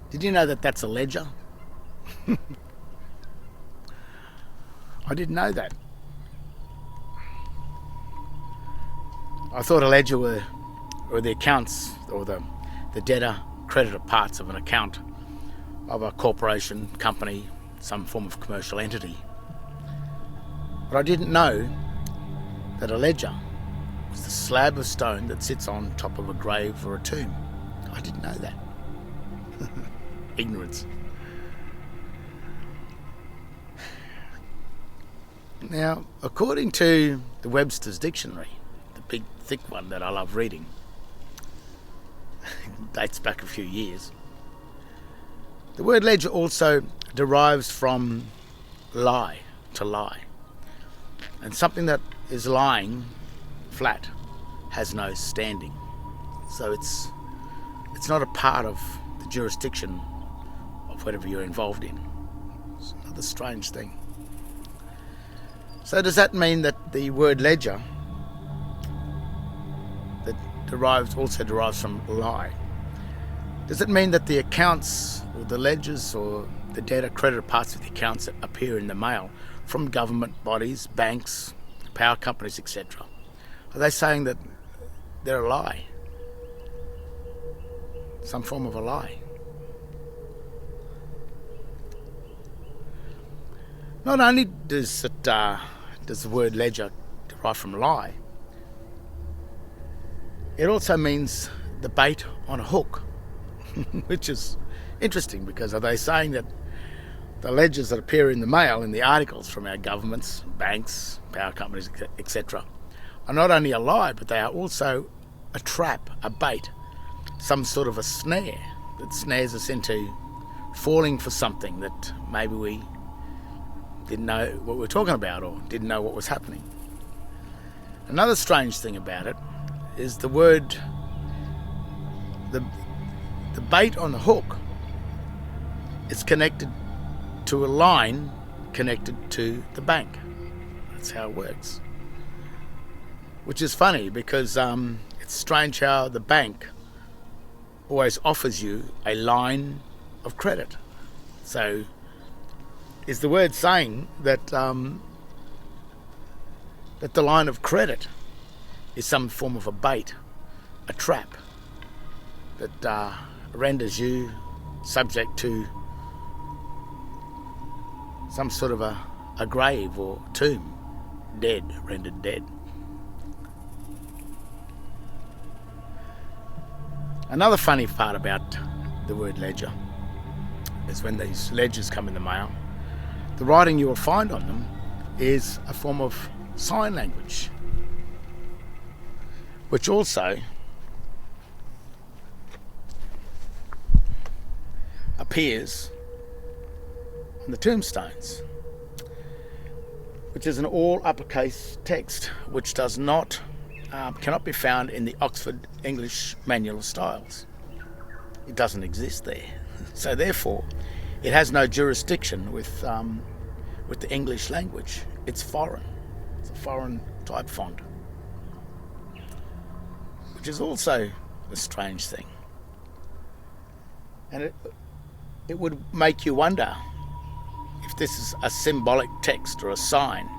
Did you know that that's a ledger? I didn't know that. I thought a ledger were the accounts or the debtor creditor parts of an account of a corporation, company, some form of commercial entity. But I didn't know that a ledger was the slab of stone that sits on top of a grave or a tomb. I didn't know that. Ignorance. Now, according to the Webster's Dictionary, the big thick one that I love reading, dates back a few years, the word ledger also derives from lie, to lie. And something that is lying flat has no standing. So it's not a part of the jurisdiction of whatever you're involved in. It's another strange thing. So does that mean that the word ledger that also derives from lie? Does it mean that the accounts or the ledgers or the debtor creditor parts of the accounts that appear in the mail from government bodies, banks, power companies, etc., are they saying that they're a lie? Some form of a lie? Not only does the word ledger derive from lie, it also means the bait on a hook, which is interesting, because are they saying that the ledgers that appear in the mail, in the articles from our governments, banks, power companies, etc., are not only a lie, but they are also a trap, a bait, some sort of a snare that snares us into falling for something that maybe we didn't know what we were talking about or didn't know what was happening. Another strange thing about it is the word, the bait on the hook is connected to a line connected to the bank. That's how it works. Which is funny, because it's strange how the bank always offers you a line of credit. So is the word saying that that the line of credit is some form of a bait, a trap that renders you subject to some sort of a grave or tomb, dead, rendered dead? Another funny part about the word ledger is when these ledgers come in the mail, the writing you will find on them is a form of sign language, which also appears on the tombstones, which is an all uppercase text which does not cannot be found in the Oxford English Manual of Styles. It doesn't exist there. So therefore, it has no jurisdiction with the English language. It's foreign. It's a foreign type font, which is also a strange thing. And it would make you wonder if this is a symbolic text or a sign.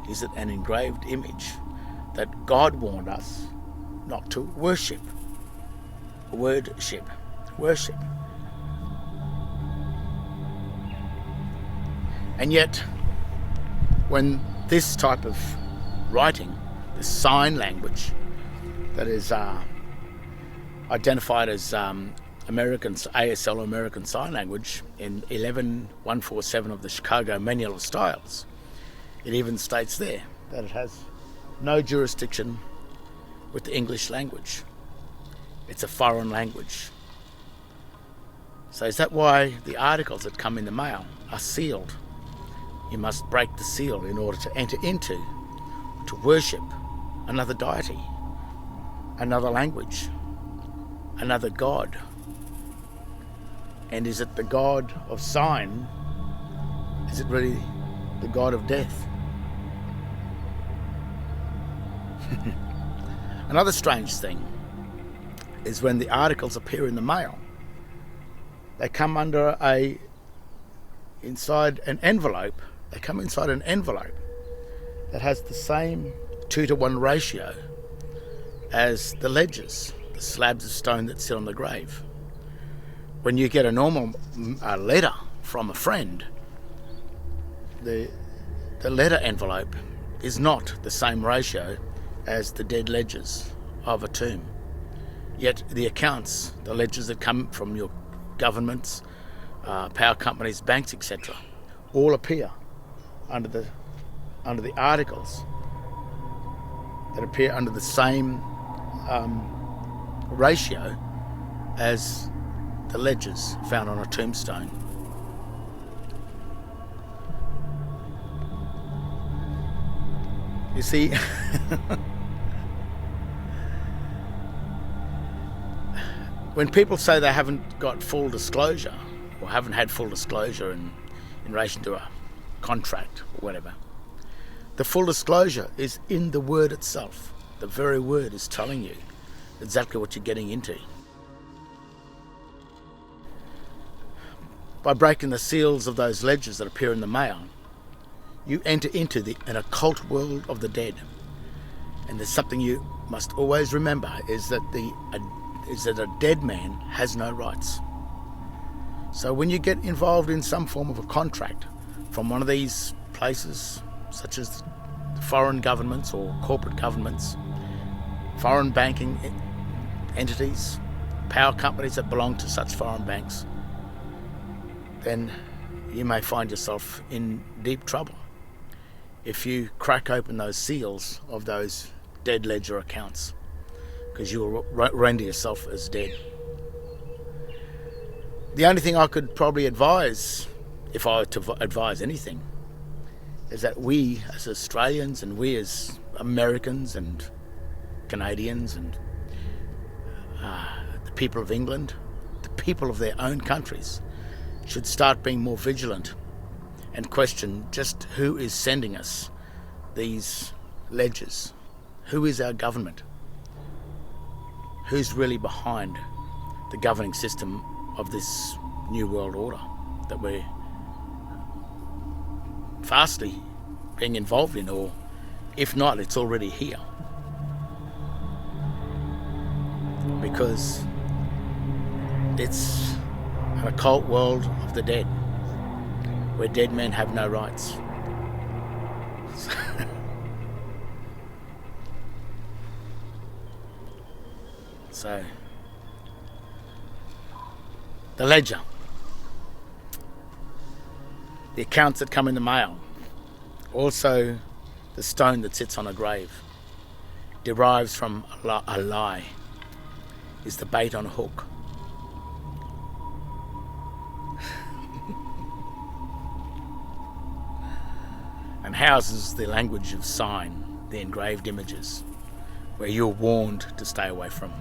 Is it an engraved image that God warned us not to worship? Worship. And yet, when this type of writing, this sign language that is identified as American ASL, American Sign Language, in 11147 of the Chicago Manual of Styles, it even states there that it has no jurisdiction with the English language. It's a foreign language. So is that why the articles that come in the mail are sealed? You must break the seal in order to enter into, to worship another deity, another language, another God. And is it the God of sign? Is it really the God of death? Another strange thing is when the articles appear in the mail, They come inside an envelope. They come inside an envelope that has the same 2-to-1 ratio as the ledgers, the slabs of stone that sit on the grave. When you get a normal letter from a friend, the letter envelope is not the same ratio as the dead ledgers of a tomb. Yet the accounts, the ledgers that come from your governments, power companies, banks, etc., all appear under the articles that appear under the same ratio as the ledgers found on a tombstone. You see, when people say they haven't got full disclosure or haven't had full disclosure in relation to a contract or whatever, the full disclosure is in the word itself. The very word is telling you exactly what you're getting into. By breaking the seals of those ledgers that appear in the mail, you enter into an occult world of the dead. And there's something you must always remember, is that a dead man has no rights. So when you get involved in some form of a contract from one of these places, such as foreign governments or corporate governments, foreign banking entities, power companies that belong to such foreign banks, then you may find yourself in deep trouble if you crack open those seals of those dead ledger accounts, because you will render yourself as dead. The only thing I could probably advise, if I were to advise anything, is that we as Australians and we as Americans and Canadians and the people of England, the people of their own countries, should start being more vigilant and question just who is sending us these ledgers. Who is our government? Who's really behind the governing system of this new world order that we're fastly being involved in, or if not, it's already here. Because it's an occult world of the dead, where dead men have no rights. So, the ledger, the accounts that come in the mail, also the stone that sits on a grave, derives from a lie, is the bait on a hook. And houses the language of sign, the engraved images, where you're warned to stay away from.